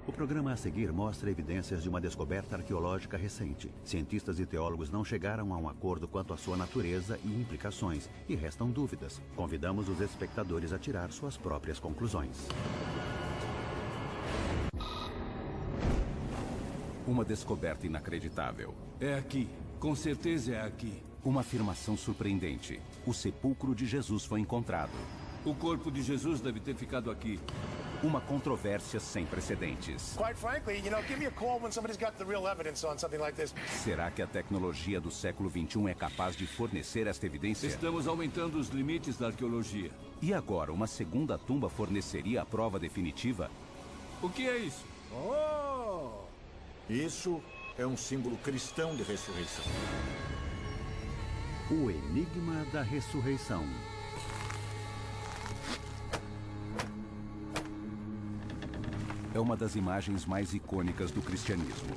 O programa a seguir mostra evidências de uma descoberta arqueológica recente. Cientistas e teólogos não chegaram a um acordo quanto à sua natureza e implicações, e restam dúvidas. Convidamos os espectadores a tirar suas próprias conclusões. Uma descoberta inacreditável. É aqui. Com certeza é aqui. Uma afirmação surpreendente. O sepulcro de Jesus foi encontrado. O corpo de Jesus deve ter ficado aqui. Uma controvérsia sem precedentes. Quite frankly, give me a call when somebody's got the real evidence on something like this. Será que a tecnologia do século XXI é capaz de fornecer esta evidência? Estamos aumentando os limites da arqueologia. E agora, uma segunda tumba forneceria a prova definitiva? O que é isso? Oh! Isso é um símbolo cristão de ressurreição. O enigma da ressurreição. É uma das imagens mais icônicas do cristianismo.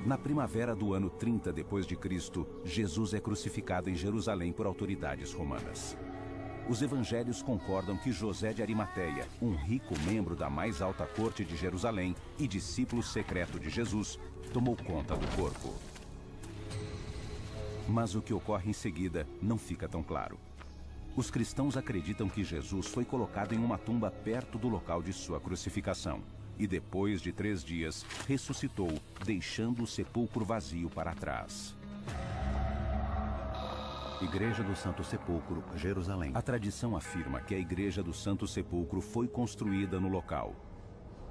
Na primavera do ano 30 depois de Cristo, Jesus é crucificado em Jerusalém por autoridades romanas. Os evangelhos concordam que José de Arimateia, um rico membro da mais alta corte de Jerusalém e discípulo secreto de Jesus, tomou conta do corpo. Mas o que ocorre em seguida não fica tão claro. Os cristãos acreditam que Jesus foi colocado em uma tumba perto do local de sua crucificação e depois de 3 dias ressuscitou, deixando o sepulcro vazio para trás. Igreja do Santo Sepulcro, Jerusalém. A tradição afirma que a Igreja do Santo Sepulcro foi construída no local,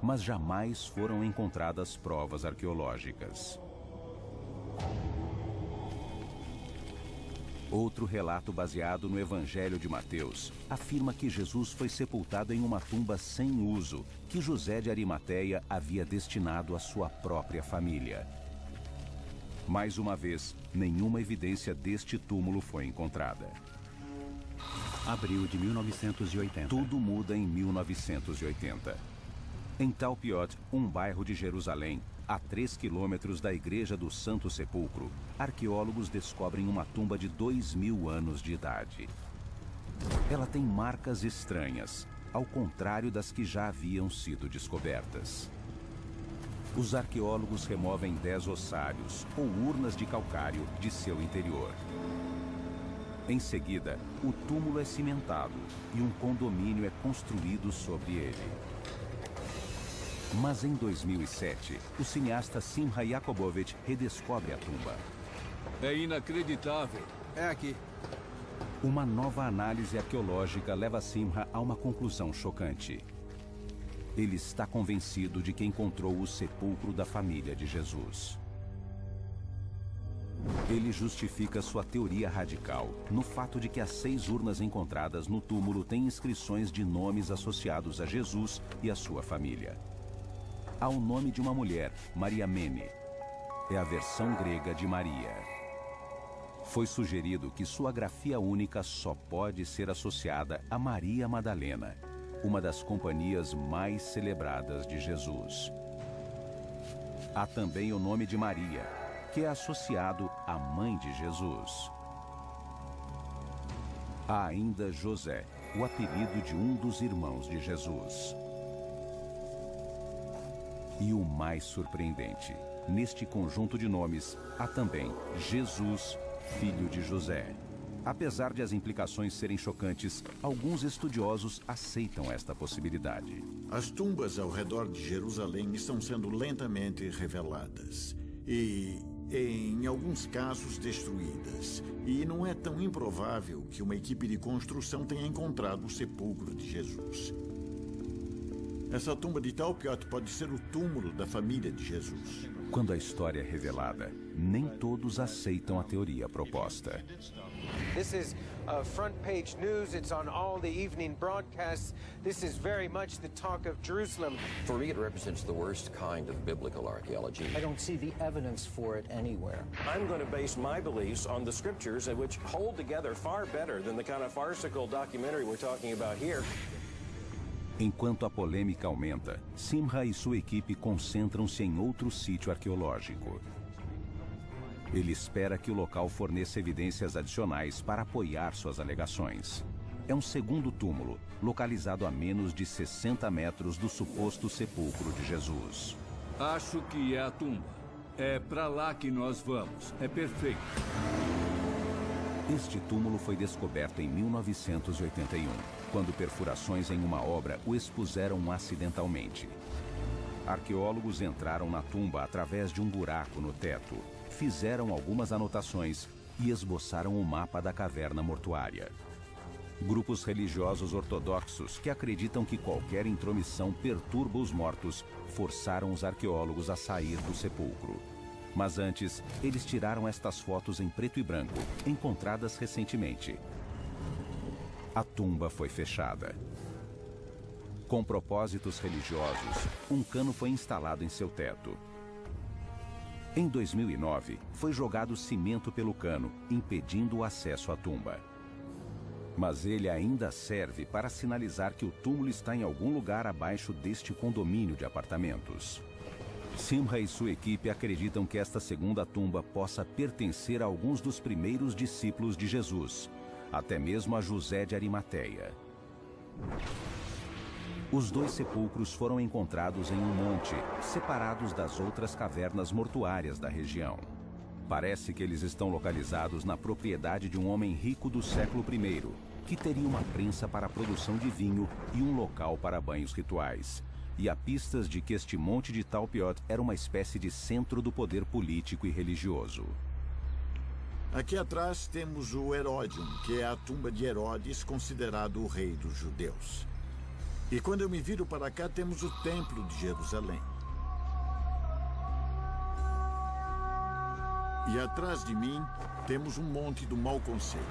mas jamais foram encontradas provas arqueológicas. Outro relato baseado no Evangelho de Mateus afirma que Jesus foi sepultado em uma tumba sem uso, que José de Arimateia havia destinado à sua própria família. Mais uma vez, nenhuma evidência deste túmulo foi encontrada. Abril de 1980. Tudo muda em 1980. Em Talpiot, um bairro de Jerusalém, a 3 quilômetros da Igreja do Santo Sepulcro, arqueólogos descobrem uma tumba de 2000 anos de idade. Ela tem marcas estranhas, ao contrário das que já haviam sido descobertas. Os arqueólogos removem 10 ossários ou urnas de calcário de seu interior. Em seguida, o túmulo é cimentado e um condomínio é construído sobre ele. Mas em 2007, o cineasta Simha Jakobowicz redescobre a tumba. É inacreditável. É aqui. Uma nova análise arqueológica leva Simha a uma conclusão chocante. Ele está convencido de que encontrou o sepulcro da família de Jesus. Ele justifica sua teoria radical no fato de que as 6 urnas encontradas no túmulo têm inscrições de nomes associados a Jesus e a sua família. Há o nome de uma mulher, Maria Mene. É a versão grega de Maria. Foi sugerido que sua grafia única só pode ser associada a Maria Madalena, uma das companhias mais celebradas de Jesus. Há também o nome de Maria, que é associado à mãe de Jesus. Há ainda José, o apelido de um dos irmãos de Jesus. E o mais surpreendente, neste conjunto de nomes, há também Jesus, filho de José. Apesar de as implicações serem chocantes, alguns estudiosos aceitam esta possibilidade. As tumbas ao redor de Jerusalém estão sendo lentamente reveladas e, em alguns casos, destruídas. E não é tão improvável que uma equipe de construção tenha encontrado o sepulcro de Jesus. Essa tumba de Talpiot pode ser o túmulo da família de Jesus. Quando a história é revelada, nem todos aceitam a teoria proposta. This is front page news. It's on all the evening broadcasts. This is very much the talk of Jerusalem. For me, it represents the worst kind of biblical archaeology. I don't see the evidence for it anywhere. I'm going to base my beliefs on the scriptures, which hold together far better than the kind of farcical documentary we're talking about here. Enquanto a polêmica aumenta, Simha e sua equipe concentram-se em outro sítio arqueológico. Ele espera que o local forneça evidências adicionais para apoiar suas alegações. é um segundo túmulo, localizado a menos de 60 metros do suposto sepulcro de Jesus. Acho que é a tumba. É para lá que nós vamos. É perfeito. Este túmulo foi descoberto em 1981, quando perfurações em uma obra o expuseram acidentalmente. Arqueólogos entraram na tumba através de um buraco no teto, fizeram algumas anotações e esboçaram o mapa da caverna mortuária. Grupos religiosos ortodoxos que acreditam que qualquer intromissão perturba os mortos forçaram os arqueólogos a sair do sepulcro. Mas antes, eles tiraram estas fotos em preto e branco, encontradas recentemente. A tumba foi fechada. Com propósitos religiosos, um cano foi instalado em seu teto. Em 2009, foi jogado cimento pelo cano, impedindo o acesso à tumba. Mas ele ainda serve para sinalizar que o túmulo está em algum lugar abaixo deste condomínio de apartamentos. Simha e sua equipe acreditam que esta segunda tumba possa pertencer a alguns dos primeiros discípulos de Jesus, até mesmo a José de Arimateia. Os dois sepulcros foram encontrados em um monte, separados das outras cavernas mortuárias da região. Parece que eles estão localizados na propriedade de um homem rico do século I, que teria uma prensa para a produção de vinho e um local para banhos rituais. E há pistas de que este monte de Talpiot era uma espécie de centro do poder político e religioso. Aqui atrás temos o Heródion, que é a tumba de Herodes, considerado o rei dos judeus. E quando eu me viro para cá, temos o Templo de Jerusalém. E atrás de mim, temos um monte do Mau Conselho,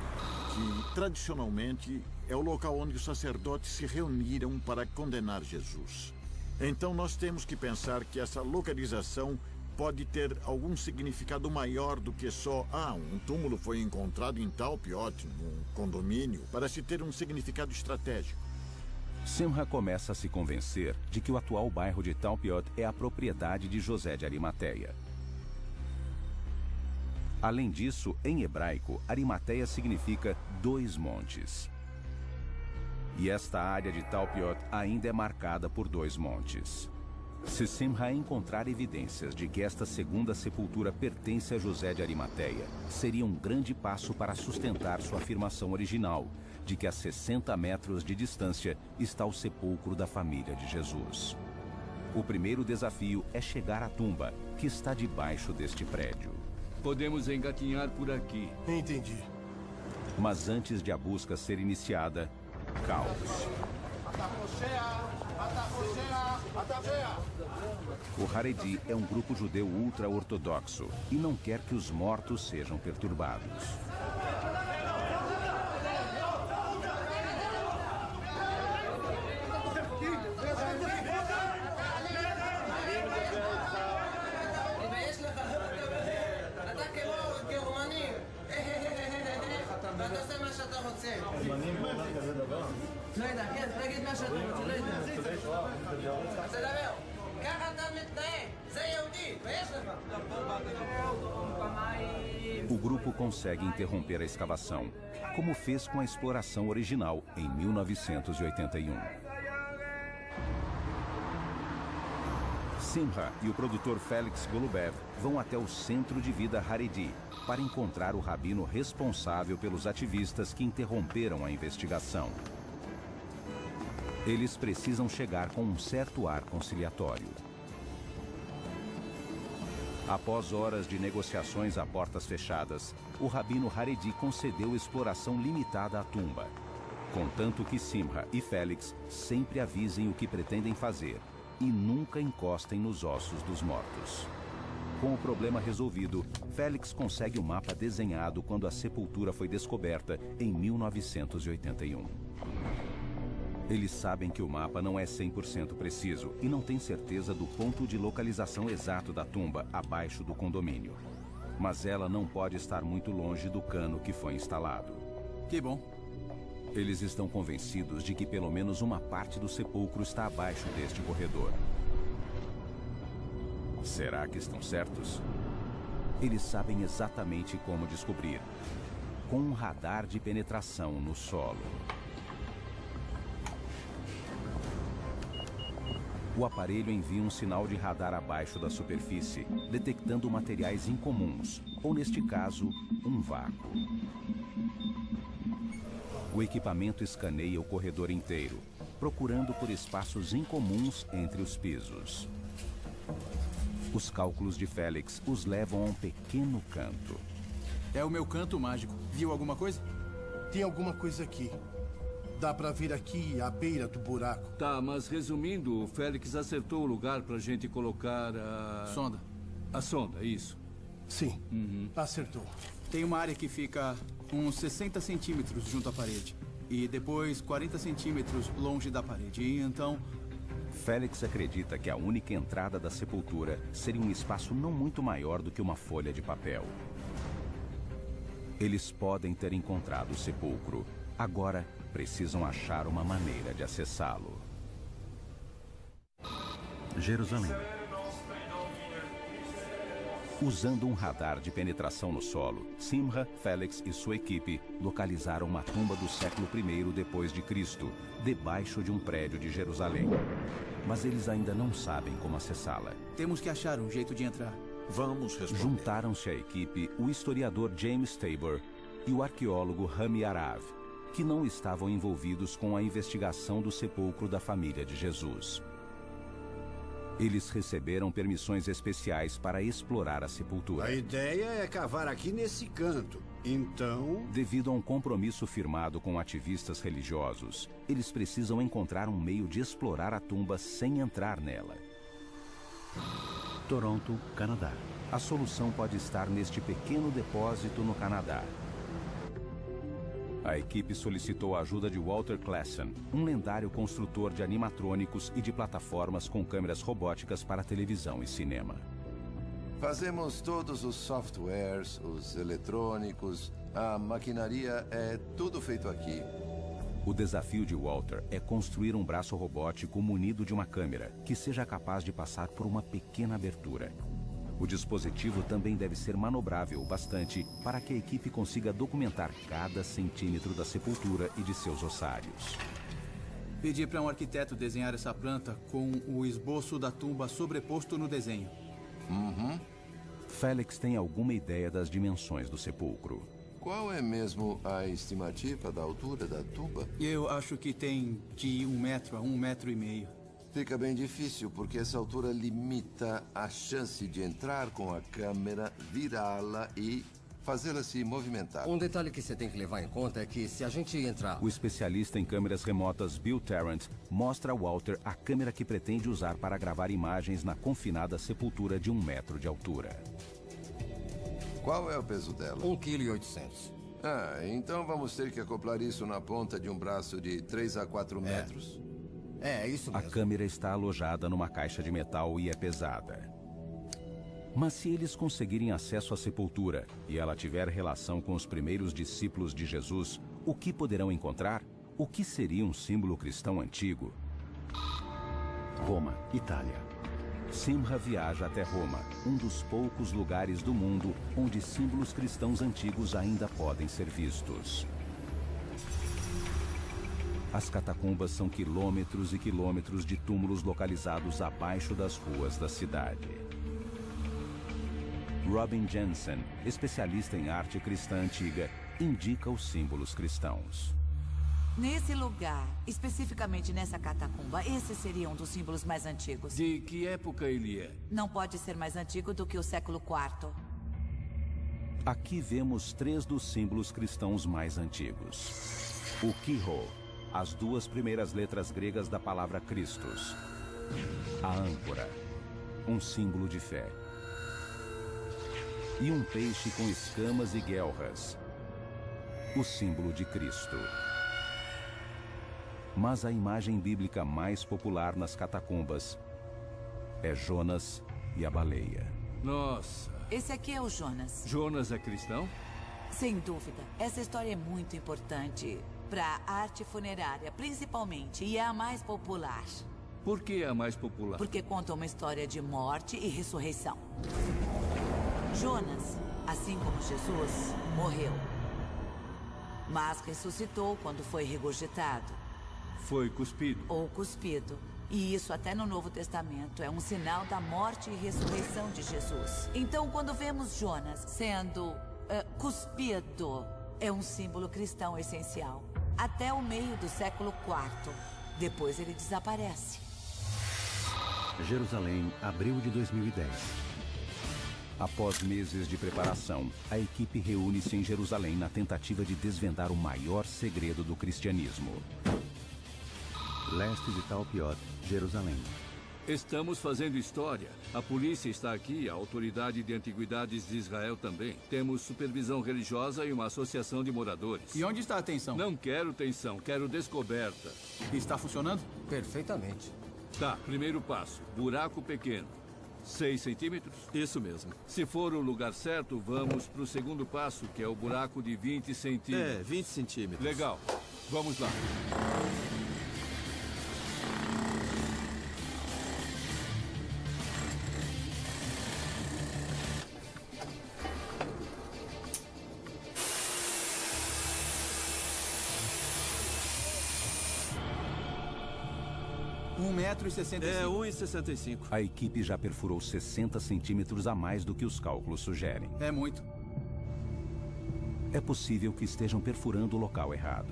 que tradicionalmente é o local onde os sacerdotes se reuniram para condenar Jesus. Então nós temos que pensar que essa localização pode ter algum significado maior do que só um túmulo foi encontrado em Talpiot, num condomínio, para se ter um significado estratégico. Simha começa a se convencer de que o atual bairro de Talpiot é a propriedade de José de Arimateia. Além disso, em hebraico, Arimateia significa 2 montes. E esta área de Talpiot ainda é marcada por 2 montes. Se Simha encontrar evidências de que esta segunda sepultura pertence a José de Arimateia, seria um grande passo para sustentar sua afirmação original, de que a 60 metros de distância está o sepulcro da família de Jesus. O primeiro desafio é chegar à tumba, que está debaixo deste prédio. Podemos engatinhar por aqui. Entendi. Mas antes de a busca ser iniciada, caos. O Haredi é um grupo judeu ultra-ortodoxo e não quer que os mortos sejam perturbados. O grupo consegue interromper a escavação, como fez com a exploração original em 1981. Simha e o produtor Felix Golubev vão até o Centro de Vida Haredi para encontrar o rabino responsável pelos ativistas que interromperam a investigação. Eles precisam chegar com um certo ar conciliatório. Após horas de negociações a portas fechadas, o rabino Haredi concedeu exploração limitada à tumba, contanto que Simha e Felix sempre avisem o que pretendem fazer e nunca encostem nos ossos dos mortos. Com o problema resolvido, Felix consegue o mapa desenhado quando a sepultura foi descoberta em 1981. Eles sabem que o mapa não é 100% preciso e não têm certeza do ponto de localização exato da tumba abaixo do condomínio. Mas ela não pode estar muito longe do cano que foi instalado. Que bom. Eles estão convencidos de que pelo menos uma parte do sepulcro está abaixo deste corredor. Será que estão certos? Eles sabem exatamente como descobrir. Com um radar de penetração no solo. O aparelho envia um sinal de radar abaixo da superfície, detectando materiais incomuns, ou neste caso, um vácuo. O equipamento escaneia o corredor inteiro, procurando por espaços incomuns entre os pisos. Os cálculos de Félix os levam a um pequeno canto. É o meu canto mágico. Viu alguma coisa? Tem alguma coisa aqui. Dá pra ver aqui a beira do buraco. Tá, mas resumindo, o Félix acertou o lugar pra gente colocar a... Sonda. A sonda, isso. Sim, acertou. Tem uma área que fica uns 60 centímetros junto à parede. E depois 40 centímetros longe da parede. E então... Félix acredita que a única entrada da sepultura seria um espaço não muito maior do que uma folha de papel. Eles podem ter encontrado o sepulcro. Agora, precisam achar uma maneira de acessá-lo. Jerusalém. Usando um radar de penetração no solo, Simha, Félix e sua equipe localizaram uma tumba do século I depois de Cristo, debaixo de um prédio de Jerusalém. Mas eles ainda não sabem como acessá-la. Temos que achar um jeito de entrar. Vamos responder. Juntaram-se à equipe o historiador James Tabor e o arqueólogo Rami Arav, que não estavam envolvidos com a investigação do sepulcro da família de Jesus. Eles receberam permissões especiais para explorar a sepultura. A ideia é cavar aqui nesse canto. Então... Devido a um compromisso firmado com ativistas religiosos, eles precisam encontrar um meio de explorar a tumba sem entrar nela. Toronto, Canadá. A solução pode estar neste pequeno depósito no Canadá. A equipe solicitou a ajuda de Walter Klassen, um lendário construtor de animatrônicos e de plataformas com câmeras robóticas para televisão e cinema. Fazemos todos os softwares, os eletrônicos, a maquinaria, é tudo feito aqui. O desafio de Walter é construir um braço robótico munido de uma câmera que seja capaz de passar por uma pequena abertura. O dispositivo também deve ser manobrável o bastante para que a equipe consiga documentar cada centímetro da sepultura e de seus ossários. Pedi para um arquiteto desenhar essa planta com o esboço da tumba sobreposto no desenho. Félix tem alguma ideia das dimensões do sepulcro. Qual é mesmo a estimativa da altura da tumba? Eu acho que tem de 1 metro a 1,5 metros. Fica bem difícil, porque essa altura limita a chance de entrar com a câmera, virá-la e fazê-la se movimentar. Um detalhe que você tem que levar em conta é que se a gente entrar... O especialista em câmeras remotas Bill Tarrant mostra a Walter a câmera que pretende usar para gravar imagens na confinada sepultura de 1 metro de altura. Qual é o peso dela? 1,8 kg. Ah, então vamos ter que acoplar isso na ponta de um braço de 3 a 4 metros. É isso mesmo. A câmera está alojada numa caixa de metal e é pesada. Mas se eles conseguirem acesso à sepultura e ela tiver relação com os primeiros discípulos de Jesus, o que poderão encontrar? O que seria um símbolo cristão antigo? Roma, Itália. Simha viaja até Roma, um dos poucos lugares do mundo onde símbolos cristãos antigos ainda podem ser vistos. As catacumbas são quilômetros e quilômetros de túmulos localizados abaixo das ruas da cidade. Robin Jensen, especialista em arte cristã antiga, indica os símbolos cristãos. Nesse lugar, especificamente nessa catacumba, esse seria um dos símbolos mais antigos. De que época ele é? Não pode ser mais antigo do que o século IV. Aqui vemos 3 dos símbolos cristãos mais antigos. O Chi-Rho, as 2 primeiras letras gregas da palavra Christus. A âncora, um símbolo de fé. E um peixe com escamas e guelras, o símbolo de Cristo. Mas a imagem bíblica mais popular nas catacumbas é Jonas e a baleia. Nossa! Esse aqui é o Jonas. Jonas é cristão? Sem dúvida. Essa história é muito importante para a arte funerária, principalmente, e é a mais popular. Por que é a mais popular? Porque conta uma história de morte e ressurreição. Jonas, assim como Jesus, morreu. Mas ressuscitou quando foi regurgitado. Foi cuspido. Ou cuspido. E isso até no Novo Testamento é um sinal da morte e ressurreição de Jesus. Então, quando vemos Jonas sendo cuspido, é um símbolo cristão essencial. Até o meio do século IV. Depois ele desaparece. Jerusalém, abril de 2010. Após meses de preparação, a equipe reúne-se em Jerusalém na tentativa de desvendar o maior segredo do cristianismo. Leste de Talpiot, Jerusalém. Estamos fazendo história. A polícia está aqui, a Autoridade de Antiguidades de Israel também. Temos supervisão religiosa e uma associação de moradores. E onde está a tensão? Não quero tensão, quero descoberta. Está funcionando? Perfeitamente. Tá, primeiro passo. Buraco pequeno. 6 centímetros? Isso mesmo. Se for o lugar certo, vamos para o segundo passo, que é o buraco de 20 centímetros. É, 20 centímetros. Legal. Vamos lá. metro e 65. É, 1,65. A equipe já perfurou 60 centímetros a mais do que os cálculos sugerem. É muito. É possível que estejam perfurando o local errado.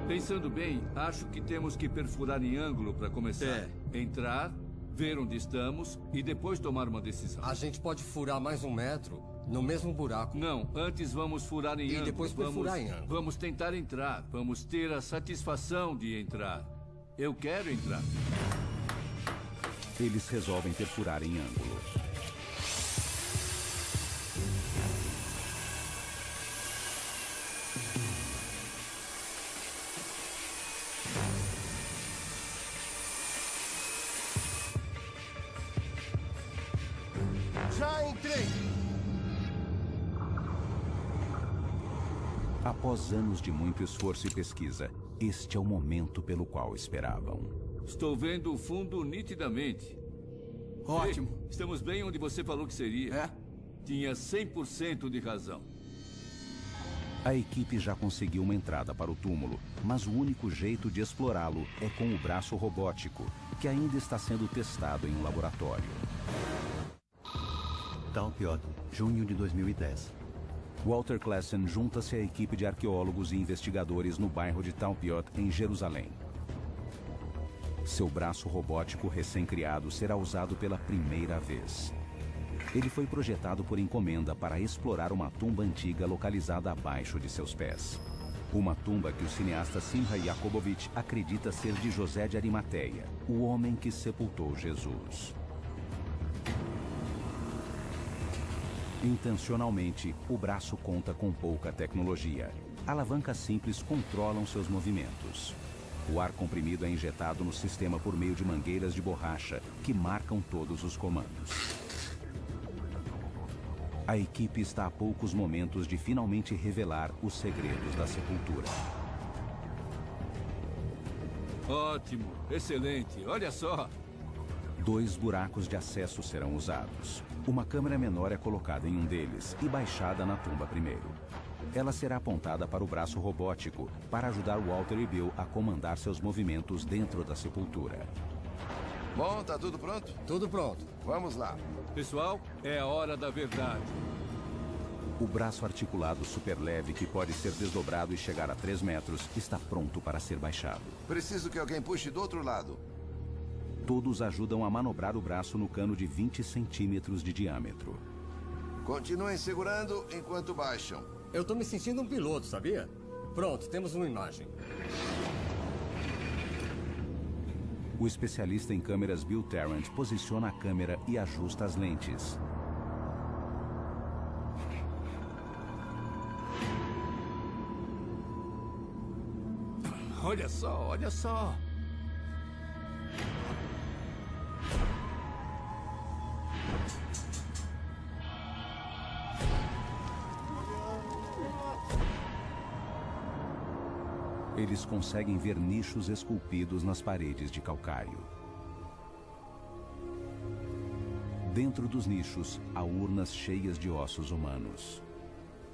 Pensando bem, acho que temos que perfurar em ângulo para começar. Entrar, ver onde estamos e depois tomar uma decisão. A gente pode furar mais 1 metro no mesmo buraco. Não, antes vamos furar em ângulo. E depois perfurar em ângulo. Vamos tentar entrar. Vamos ter a satisfação de entrar. Eu quero entrar. Eles resolvem perfurar em ângulo. Já entrei! Após anos de muito esforço e pesquisa, este é o momento pelo qual esperavam. Estou vendo o fundo nitidamente. Ótimo. Ei, estamos bem onde você falou que seria. É? Tinha 100% de razão. A equipe já conseguiu uma entrada para o túmulo, mas o único jeito de explorá-lo é com o braço robótico, que ainda está sendo testado em um laboratório. Talpiot, junho de 2010. Walter Klassen junta-se à equipe de arqueólogos e investigadores no bairro de Talpiot, em Jerusalém. Seu braço robótico recém-criado será usado pela primeira vez. Ele foi projetado por encomenda para explorar uma tumba antiga localizada abaixo de seus pés. Uma tumba que o cineasta Simha Yakubovich acredita ser de José de Arimateia, o homem que sepultou Jesus. Intencionalmente, o braço conta com pouca tecnologia. Alavancas simples controlam seus movimentos. O ar comprimido é injetado no sistema por meio de mangueiras de borracha que marcam todos os comandos. A equipe está a poucos momentos de finalmente revelar os segredos da sepultura. Ótimo, excelente, olha só. 2 buracos de acesso serão usados. Uma câmera menor é colocada em um deles e baixada na tumba primeiro. Ela será apontada para o braço robótico para ajudar Walter e Bill a comandar seus movimentos dentro da sepultura. Bom, tá tudo pronto? Tudo pronto. Vamos lá. Pessoal, é a hora da verdade. O braço articulado superleve, que pode ser desdobrado e chegar a 3 metros, está pronto para ser baixado. Preciso que alguém puxe do outro lado. Todos ajudam a manobrar o braço no cano de 20 centímetros de diâmetro. Continuem segurando enquanto baixam. Eu tô me sentindo um piloto, sabia? Pronto, temos uma imagem. O especialista em câmeras Bill Tarrant posiciona a câmera e ajusta as lentes. Olha só, olha só. Eles conseguem ver nichos esculpidos nas paredes de calcário. Dentro dos nichos, há urnas cheias de ossos humanos.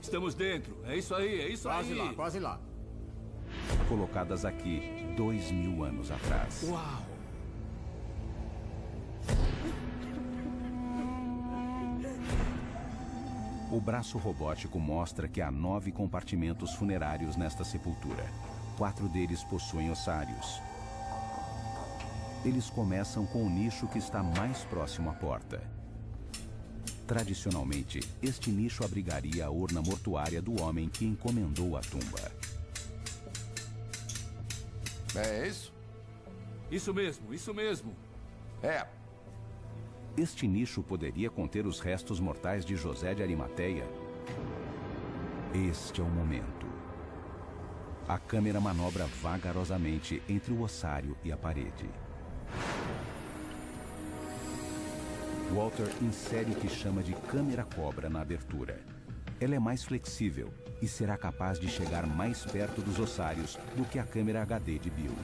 Estamos dentro. É isso aí, é isso quase aí. Quase lá, quase lá. Colocadas aqui 2000 anos atrás. Uau! O braço robótico mostra que há 9 compartimentos funerários nesta sepultura. 4 deles possuem ossários. Eles começam com o nicho que está mais próximo à porta. Tradicionalmente, este nicho abrigaria a urna mortuária do homem que encomendou a tumba. É isso? Isso mesmo, isso mesmo. É. Este nicho poderia conter os restos mortais de José de Arimateia? Este é o momento. A câmera manobra vagarosamente entre o ossário e a parede. Walter insere o que chama de câmera cobra na abertura. Ela é mais flexível e será capaz de chegar mais perto dos ossários do que a câmera HD de Bill.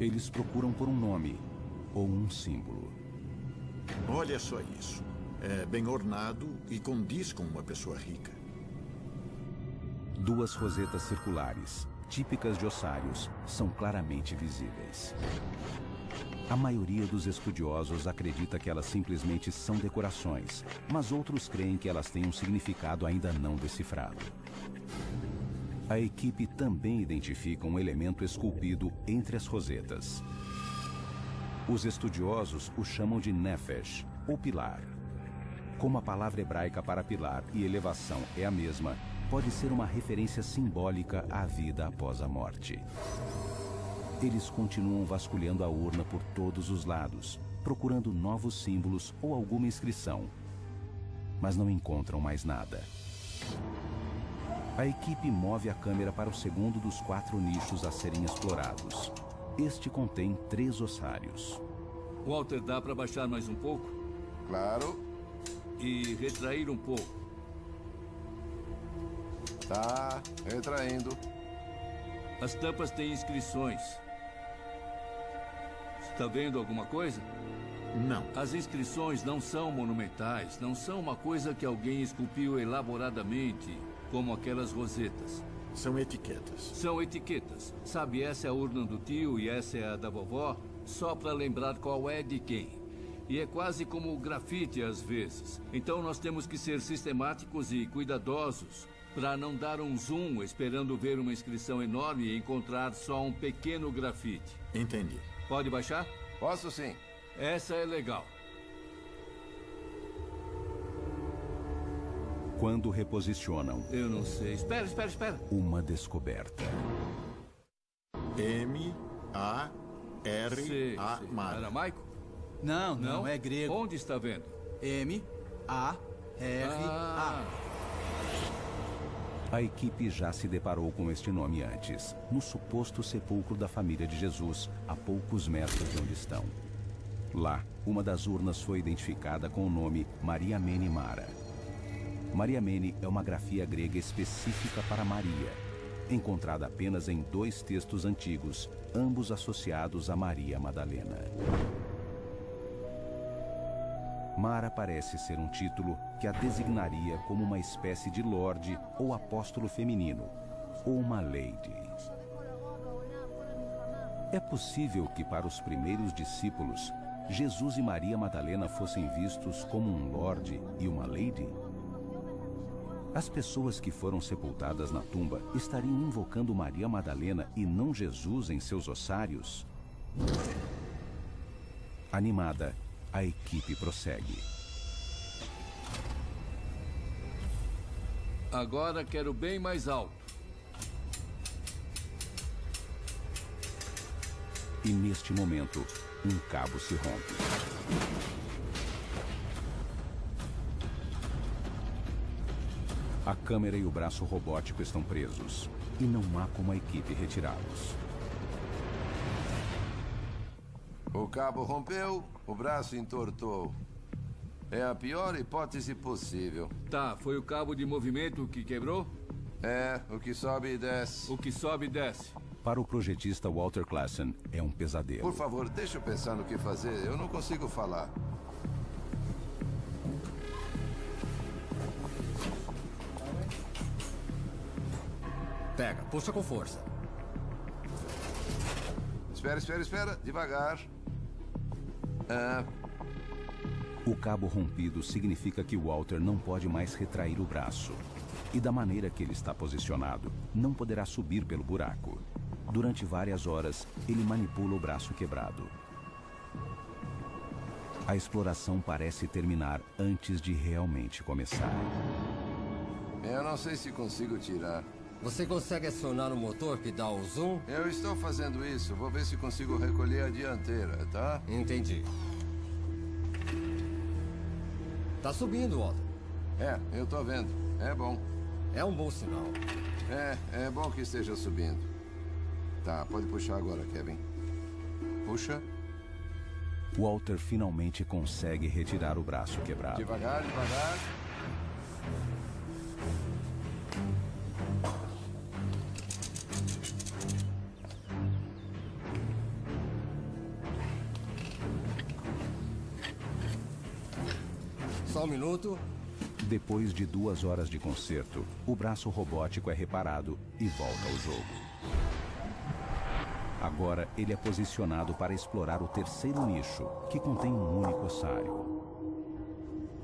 Eles procuram por um nome ou um símbolo. Olha só isso. É bem ornado e condiz com uma pessoa rica. 2 rosetas circulares, típicas de ossários, são claramente visíveis. A maioria dos estudiosos acredita que elas simplesmente são decorações, mas outros creem que elas têm um significado ainda não decifrado. A equipe também identifica um elemento esculpido entre as rosetas. Os estudiosos o chamam de nefesh, ou pilar. Como a palavra hebraica para pilar e elevação é a mesma, pode ser uma referência simbólica à vida após a morte. Eles continuam vasculhando a urna por todos os lados, procurando novos símbolos ou alguma inscrição, mas não encontram mais nada. A equipe move a câmera para o segundo dos 4 nichos a serem explorados. Este contém 3 ossários. Walter, dá para baixar mais um pouco? Claro. E retrair um pouco. Tá, retraindo. As tampas têm inscrições. Está vendo alguma coisa? Não. As inscrições não são monumentais, não são uma coisa que alguém esculpiu elaboradamente, como aquelas rosetas. São etiquetas. São etiquetas. Sabe, essa é a urna do tio e essa é a da vovó, só para lembrar qual é de quem. E é quase como grafite às vezes. Então nós temos que ser sistemáticos e cuidadosos para não dar um zoom esperando ver uma inscrição enorme e encontrar só um pequeno grafite. Entendi. Pode baixar? Posso sim. Essa é legal. Quando reposicionam... Eu não sei. Espera. Uma descoberta. M-A-R-A. Aramaico? Não, é grego. Onde está vendo? M-A-R-A. A equipe já se deparou com este nome antes, no suposto sepulcro da família de Jesus, a poucos metros de onde estão. Lá, uma das urnas foi identificada com o nome Maria Mene Mara. Maria Mene é uma grafia grega específica para Maria, encontrada apenas em 2 textos antigos, ambos associados a Maria Madalena. Mara parece ser um título que a designaria como uma espécie de lorde ou apóstolo feminino, ou uma lady. É possível que para os primeiros discípulos, Jesus e Maria Madalena fossem vistos como um lorde e uma lady? As pessoas que foram sepultadas na tumba estariam invocando Maria Madalena e não Jesus em seus ossários? Animada, a equipe prossegue. Agora quero bem mais alto. E neste momento, um cabo se rompe. A câmera e o braço robótico estão presos. E não há como a equipe retirá-los. O cabo rompeu, o braço entortou. É a pior hipótese possível. Tá, foi o cabo de movimento que quebrou? É, o que sobe e desce. O que sobe e desce. Para o projetista Walter Klassen, é um pesadelo. Por favor, deixa eu pensar no que fazer. Eu não consigo falar. Pega, puxa com força. Espera. Devagar. O cabo rompido significa que Walter não pode mais retrair o braço. E da maneira que ele está posicionado, não poderá subir pelo buraco. Durante várias horas, ele manipula o braço quebrado. A exploração parece terminar antes de realmente começar. Eu não sei se consigo tirar. Você consegue acionar o motor que dá o zoom? Eu estou fazendo isso. Vou ver se consigo recolher a dianteira, tá? Entendi. Tá subindo, Walter. Eu tô vendo. É bom. É um bom sinal. É bom que esteja subindo. Tá, pode puxar agora, Kevin. Puxa. Walter finalmente consegue retirar o braço quebrado. Devagar, devagar. Só um minuto. Depois de 2 horas de conserto, o braço robótico é reparado e volta ao jogo. Agora ele é posicionado para explorar o terceiro nicho, que contém um único ossário.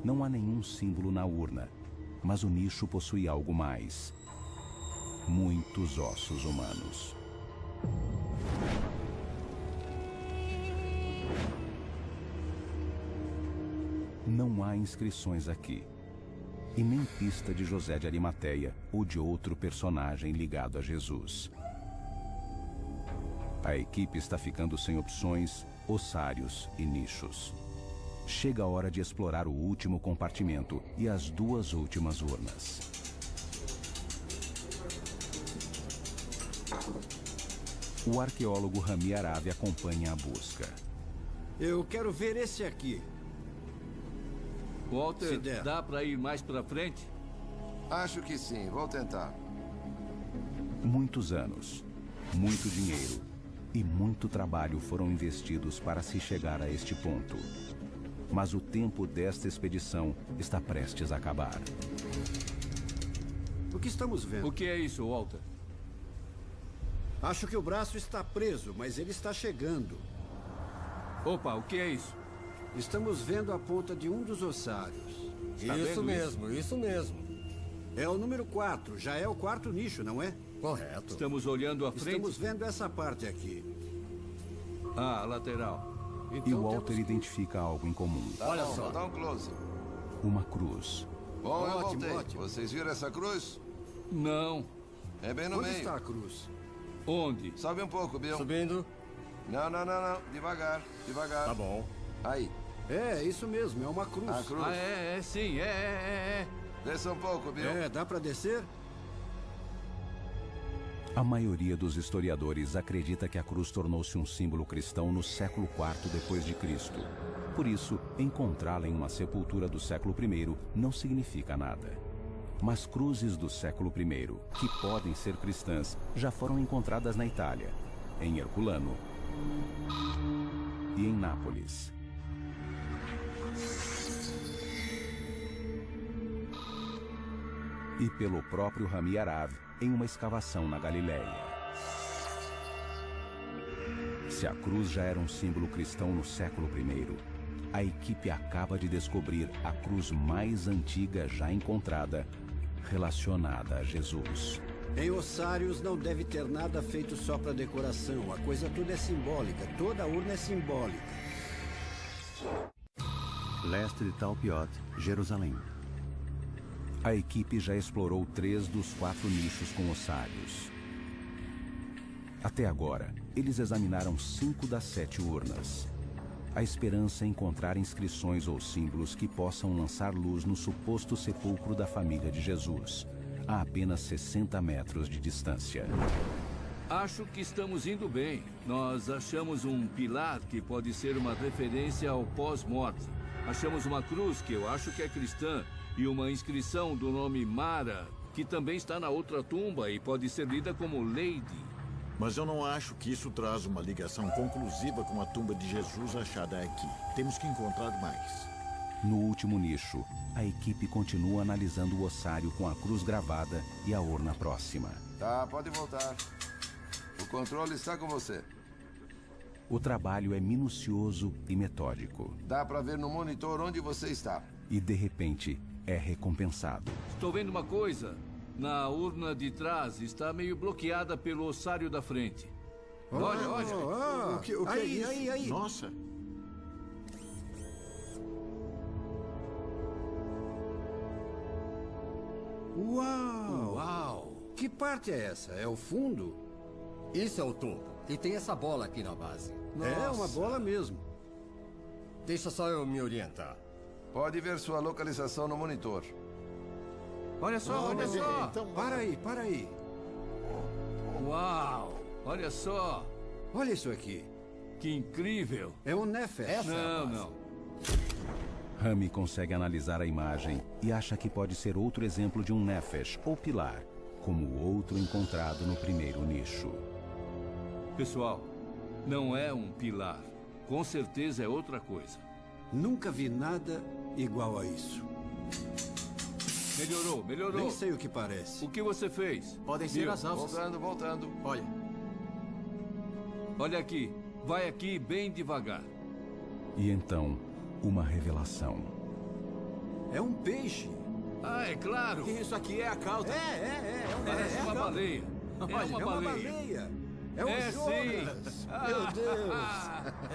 Não há nenhum símbolo na urna, mas o nicho possui algo mais. Muitos ossos humanos. Não há inscrições aqui. E nem pista de José de Arimateia ou de outro personagem ligado a Jesus. A equipe está ficando sem opções, ossários e nichos. Chega a hora de explorar o último compartimento e as 2 últimas urnas. O arqueólogo Rami Aravi acompanha a busca. Eu quero ver esse aqui. Walter, dá para ir mais para frente? Acho que sim, vou tentar. Muitos anos, muito dinheiro e muito trabalho foram investidos para se chegar a este ponto. Mas o tempo desta expedição está prestes a acabar. O que estamos vendo? O que é isso, Walter? Acho que o braço está preso, mas ele está chegando. Opa, o que é isso? Estamos vendo a ponta de um dos ossários. Isso mesmo, isso mesmo. É o número 4, já é o 4º nicho, não é? Correto. Estamos olhando à frente? Estamos vendo essa parte aqui. Ah, lateral. E o Walter identifica algo em comum. Olha só. Vou dar um close. Uma cruz. Bom, eu voltei. Vocês viram essa cruz? Não. É bem no meio. Onde está a cruz? Onde? Sobe um pouco, Bill. Subindo. Não. Devagar, devagar. Tá bom. Aí. É, isso mesmo, é uma cruz. A cruz. Ah, sim, é. Desça um pouco, Bill. Dá pra descer? A maioria dos historiadores acredita que a cruz tornou-se um símbolo cristão no século IV depois de Cristo. Por isso, encontrá-la em uma sepultura do século I não significa nada. Mas cruzes do século I, que podem ser cristãs, já foram encontradas na Itália, em Herculano e em Nápoles. E pelo próprio Rami Aravi em uma escavação na Galiléia. Se a cruz já era um símbolo cristão no século I, a equipe acaba de descobrir a cruz mais antiga já encontrada, relacionada a Jesus. Em ossários não deve ter nada feito só para decoração. A coisa toda é simbólica. Toda a urna é simbólica. Leste de Talpiot, Jerusalém. A equipe já explorou 3 dos 4 nichos com ossários. Até agora, eles examinaram 5 das 7 urnas. A esperança é encontrar inscrições ou símbolos que possam lançar luz no suposto sepulcro da família de Jesus, a apenas 60 metros de distância. Acho que estamos indo bem. Nós achamos um pilar que pode ser uma referência ao pós-morte. Achamos uma cruz que eu acho que é cristã e uma inscrição do nome Mara, que também está na outra tumba e pode ser lida como Lady. Mas eu não acho que isso traz uma ligação conclusiva com a tumba de Jesus achada aqui. Temos que encontrar mais. No último nicho, a equipe continua analisando o ossário com a cruz gravada e a urna próxima. Tá, pode voltar. O controle está com você. O trabalho é minucioso e metódico. Dá para ver no monitor onde você está. E, de repente, é recompensado. Estou vendo uma coisa. Na urna de trás está meio bloqueada pelo ossário da frente. Olha, olha. O que é isso? Aí. Nossa. Uau! Que parte é essa? É o fundo? Isso é o topo. E tem essa bola aqui na base. É uma bola mesmo. Deixa só eu me orientar. Pode ver sua localização no monitor. Olha só, olha só. Então, para aí. Uau, olha só. Olha isso aqui. Que incrível. É um Nefesh. Não. Rami consegue analisar a imagem e acha que pode ser outro exemplo de um Nefesh ou pilar, como o outro encontrado no primeiro nicho. Pessoal, não é um pilar. Com certeza é outra coisa. Nunca vi nada igual a isso. Melhorou. Nem sei o que parece. O que você fez? Podem ser as alças. Voltando. Olha aqui. Vai aqui bem devagar. E então, uma revelação. É um peixe. Ah, é claro. Isso aqui é a cauda. Parece uma baleia. É uma baleia. É o Jonas. Sim. Meu Deus.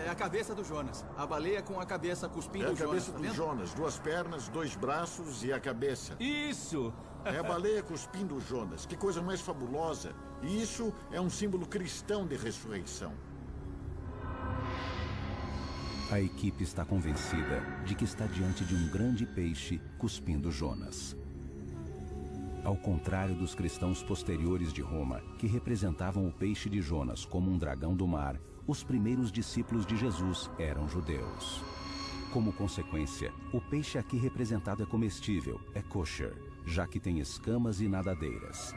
É a cabeça do Jonas. A baleia com a cabeça cuspindo o Jonas. É a cabeça tá do vendo? Jonas. 2 pernas, 2 braços e a cabeça. Isso. É a baleia cuspindo o Jonas. Que coisa mais fabulosa. E isso é um símbolo cristão de ressurreição. A equipe está convencida de que está diante de um grande peixe cuspindo Jonas. Ao contrário dos cristãos posteriores de Roma, que representavam o peixe de Jonas como um dragão do mar, os primeiros discípulos de Jesus eram judeus. Como consequência, o peixe aqui representado é comestível, é kosher, já que tem escamas e nadadeiras.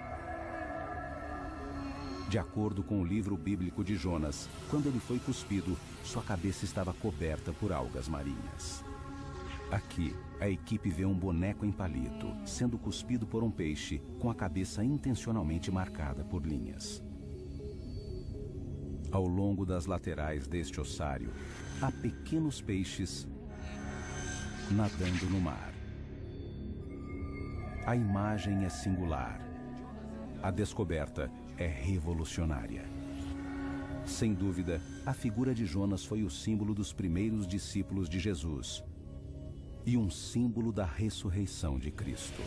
De acordo com o livro bíblico de Jonas, quando ele foi cuspido, sua cabeça estava coberta por algas marinhas. Aqui, a equipe vê um boneco em palito, sendo cuspido por um peixe, com a cabeça intencionalmente marcada por linhas. Ao longo das laterais deste ossário, há pequenos peixes nadando no mar. A imagem é singular. A descoberta é revolucionária. Sem dúvida, a figura de Jonas foi o símbolo dos primeiros discípulos de Jesus e um símbolo da ressurreição de Cristo.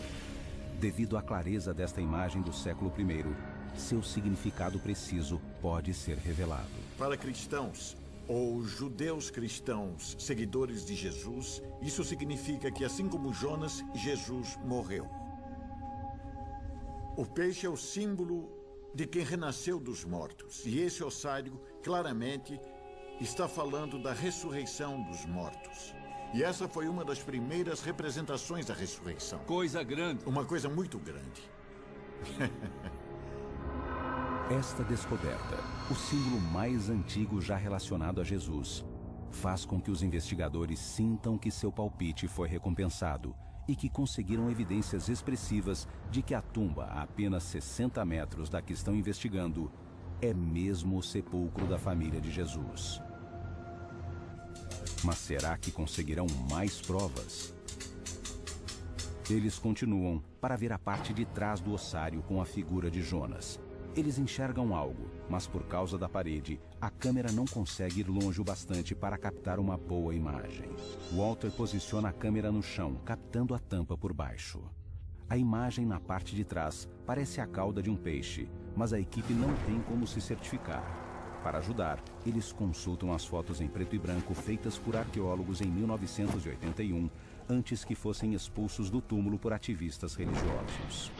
Devido à clareza desta imagem do século I, seu significado preciso pode ser revelado. Para cristãos, ou judeus cristãos, seguidores de Jesus, isso significa que, assim como Jonas, Jesus morreu. O peixe é o símbolo de quem renasceu dos mortos. E esse ossário, claramente, está falando da ressurreição dos mortos. E essa foi uma das primeiras representações da ressurreição. Coisa grande. Uma coisa muito grande. Esta descoberta, o símbolo mais antigo já relacionado a Jesus, faz com que os investigadores sintam que seu palpite foi recompensado e que conseguiram evidências expressivas de que a tumba, a apenas 60 metros da que estão investigando, é mesmo o sepulcro da família de Jesus. Mas será que conseguirão mais provas? Eles continuam para ver a parte de trás do ossário com a figura de Jonas. Eles enxergam algo, mas por causa da parede, a câmera não consegue ir longe o bastante para captar uma boa imagem. Walter posiciona a câmera no chão, captando a tampa por baixo. A imagem na parte de trás parece a cauda de um peixe, mas a equipe não tem como se certificar. Para ajudar, eles consultam as fotos em preto e branco feitas por arqueólogos em 1981, antes que fossem expulsos do túmulo por ativistas religiosos.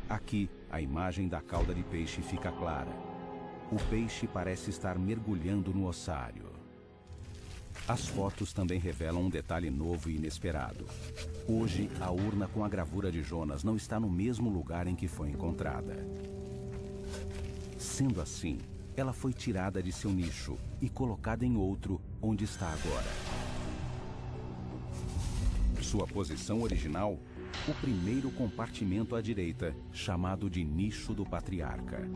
Aqui, a imagem da cauda de peixe fica clara. O peixe parece estar mergulhando no ossário. As fotos também revelam um detalhe novo e inesperado. Hoje, a urna com a gravura de Jonas não está no mesmo lugar em que foi encontrada. Sendo assim, ela foi tirada de seu nicho e colocada em outro, onde está agora. Sua posição original, o primeiro compartimento à direita, chamado de nicho do patriarca.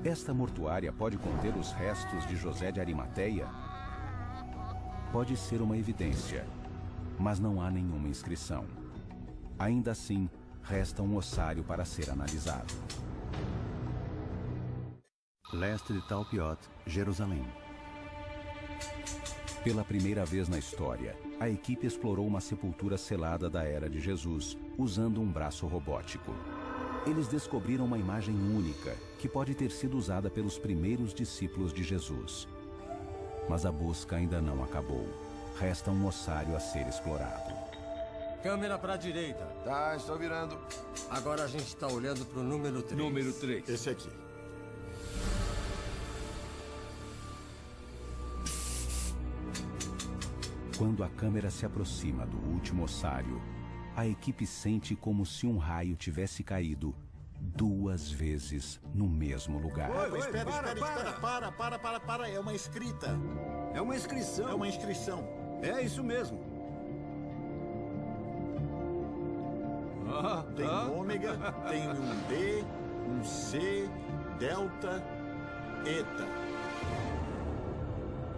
Esta mortuária pode conter os restos de José de Arimateia? Pode ser uma evidência, mas não há nenhuma inscrição. Ainda assim, resta um ossário para ser analisado. Leste de Talpiot, Jerusalém. Pela primeira vez na história, a equipe explorou uma sepultura selada da era de Jesus, usando um braço robótico. Eles descobriram uma imagem única, que pode ter sido usada pelos primeiros discípulos de Jesus. Mas a busca ainda não acabou. Resta um ossário a ser explorado. Câmera para a direita. Tá, estou virando. Agora a gente está olhando para o número 3. Número 3. Esse aqui. Quando a câmera se aproxima do último ossário, a equipe sente como se um raio tivesse caído 2 vezes no mesmo lugar. Espera. Para. É uma escrita. É uma inscrição. É uma inscrição. É isso mesmo. Tem ômega, tem um D, um C, delta, eta.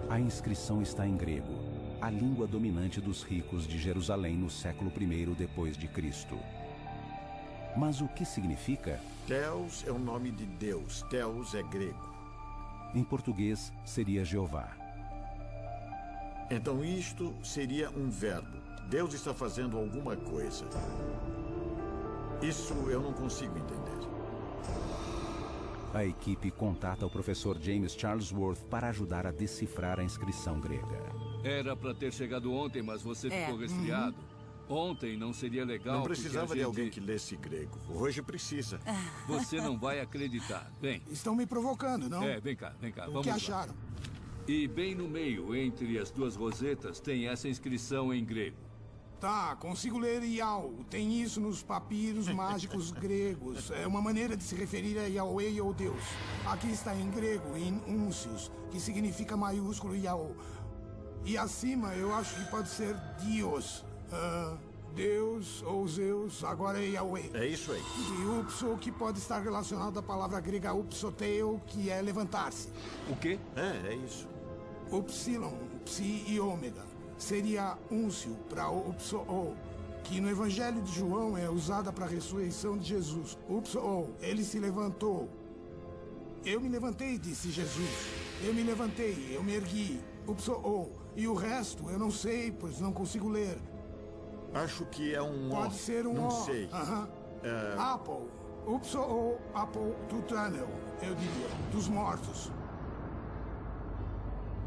A inscrição está em grego, a língua dominante dos ricos de Jerusalém no século I depois de Cristo. Mas o que significa? Theos é o nome de Deus. Theos é grego. Em português, seria Jeová. Então isto seria um verbo. Deus está fazendo alguma coisa. Isso eu não consigo entender. A equipe contata o professor James Charlesworth para ajudar a decifrar a inscrição grega. Era para ter chegado ontem, mas você ficou resfriado. Ontem não seria legal. Não precisava de alguém que lesse grego. Hoje precisa. Você não vai acreditar. Vem. Estão me provocando, não? Vem cá. O que acharam? E bem no meio, entre as 2 rosetas, tem essa inscrição em grego. Tá, consigo ler Iau. Tem isso nos papiros mágicos gregos. É uma maneira de se referir a Yahweh ou Deus. Aqui está em grego, em Uncius, que significa maiúsculo Iau. E acima eu acho que pode ser Dios. Deus ou Zeus, agora é Yahweh. É isso aí. E upso, que pode estar relacionado à palavra grega upsoteo, que é levantar-se. O quê? É isso. Upsilon, psi e ômega. Seria úncio para upso-o, que no Evangelho de João é usada para a ressurreição de Jesus. Upso-o, ele se levantou. Eu me levantei, disse Jesus. Eu me levantei, eu me ergui. Upso-o. E o resto eu não sei, pois não consigo ler. Acho que é um O. Pode ser um não O. Sei. Apple. Upso-o, Apple tutanel, eu diria, dos mortos.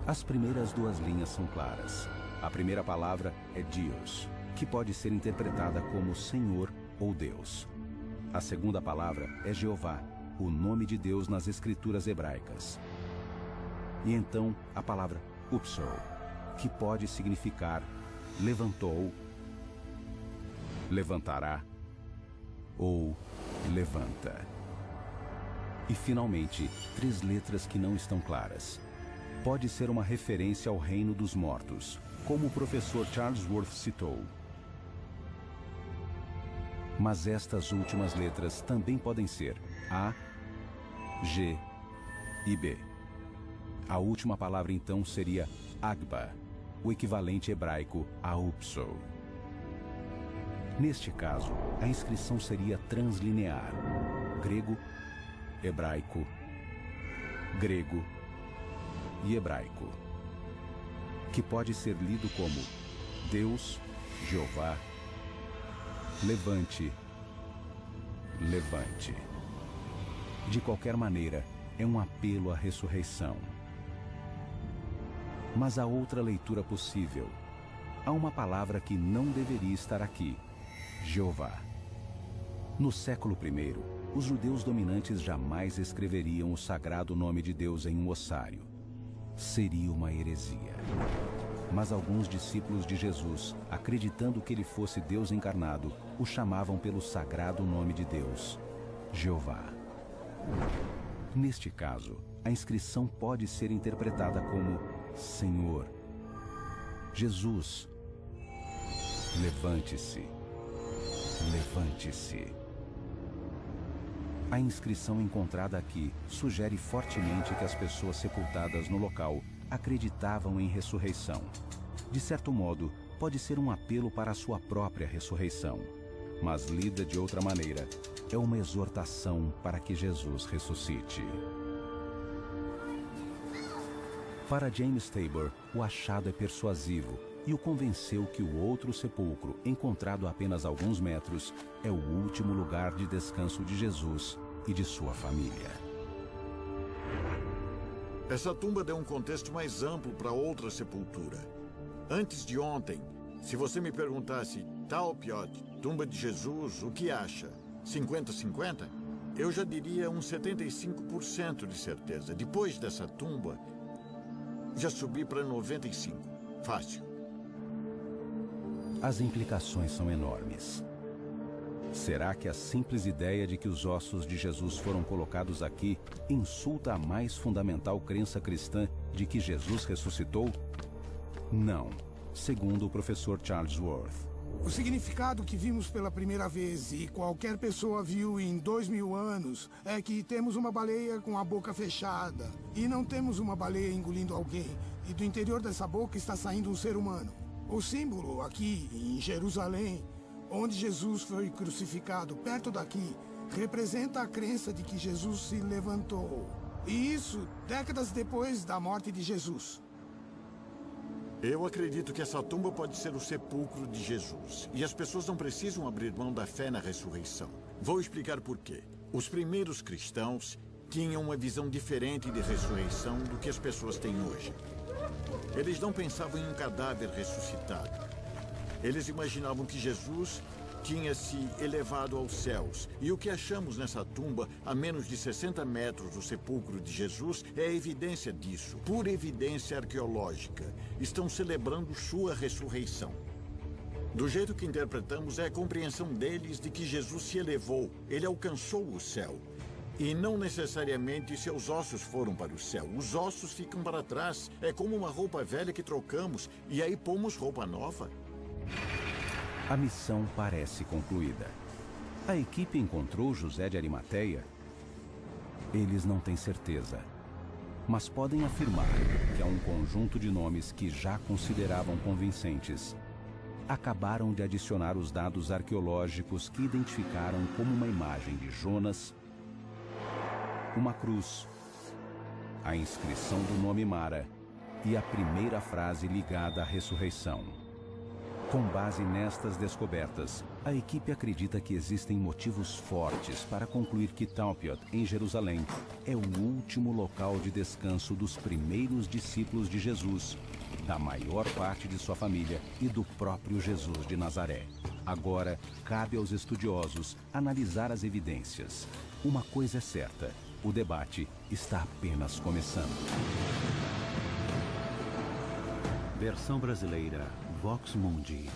As primeiras 2 linhas são claras. A primeira palavra é Dios, que pode ser interpretada como Senhor ou Deus. A segunda palavra é Jeová, o nome de Deus nas escrituras hebraicas. E então a palavra upso, que pode significar levantou, levantará ou levanta. E finalmente, 3 letras que não estão claras. Pode ser uma referência ao reino dos mortos, como o professor Charlesworth citou. Mas estas últimas letras também podem ser A, G e B. A última palavra então seria Agba, o equivalente hebraico a upso. Neste caso, a inscrição seria translinear: grego, hebraico, grego e hebraico, que pode ser lido como Deus, Jeová, levante, levante. De qualquer maneira, é um apelo à ressurreição. Mas há outra leitura possível. Há uma palavra que não deveria estar aqui: Jeová. No século I, os judeus dominantes jamais escreveriam o sagrado nome de Deus em um ossário. Seria uma heresia. Mas alguns discípulos de Jesus, acreditando que ele fosse Deus encarnado, o chamavam pelo sagrado nome de Deus, Jeová. Neste caso, a inscrição pode ser interpretada como Senhor, Jesus, levante-se, levante-se. A inscrição encontrada aqui sugere fortemente que as pessoas sepultadas no local acreditavam em ressurreição. De certo modo, pode ser um apelo para a sua própria ressurreição, mas lida de outra maneira, é uma exortação para que Jesus ressuscite. Para James Tabor, o achado é persuasivo e o convenceu que o outro sepulcro, encontrado a apenas alguns metros, é o último lugar de descanso de Jesus e de sua família. Essa tumba deu um contexto mais amplo para outra sepultura. Antes de ontem, se você me perguntasse, Talpiot, tumba de Jesus, o que acha? 50-50? Eu já diria uns 75% de certeza. Depois dessa tumba, já subi para 95%. Fácil. As implicações são enormes. Será que a simples ideia de que os ossos de Jesus foram colocados aqui insulta a mais fundamental crença cristã de que Jesus ressuscitou? Não, segundo o professor Charles Worth. O significado que vimos pela primeira vez e qualquer pessoa viu em 2000 anos é que temos uma baleia com a boca fechada e não temos uma baleia engolindo alguém, e do interior dessa boca está saindo um ser humano. O símbolo aqui em Jerusalém, onde Jesus foi crucificado, perto daqui, representa a crença de que Jesus se levantou. E isso décadas depois da morte de Jesus. Eu acredito que essa tumba pode ser o sepulcro de Jesus. E as pessoas não precisam abrir mão da fé na ressurreição. Vou explicar por quê. Os primeiros cristãos tinham uma visão diferente de ressurreição do que as pessoas têm hoje. Eles não pensavam em um cadáver ressuscitado. Eles imaginavam que Jesus tinha se elevado aos céus. E o que achamos nessa tumba, a menos de 60 metros do sepulcro de Jesus, é evidência disso. Pura evidência arqueológica. Estão celebrando sua ressurreição. Do jeito que interpretamos, é a compreensão deles de que Jesus se elevou. Ele alcançou o céu. E não necessariamente seus ossos foram para o céu. Os ossos ficam para trás. É como uma roupa velha que trocamos e aí pomos roupa nova. A missão parece concluída. A equipe encontrou José de Arimateia? Eles não têm certeza, mas podem afirmar que há um conjunto de nomes que já consideravam convincentes. Acabaram de adicionar os dados arqueológicos que identificaram como uma imagem de Jonas, uma cruz, a inscrição do nome Mara e a primeira frase ligada à ressurreição. Com base nestas descobertas, a equipe acredita que existem motivos fortes para concluir que Talpiot, em Jerusalém, é o último local de descanso dos primeiros discípulos de Jesus, da maior parte de sua família e do próprio Jesus de Nazaré. Agora, cabe aos estudiosos analisar as evidências. Uma coisa é certa, o debate está apenas começando. Versão brasileira, Vox Mundi.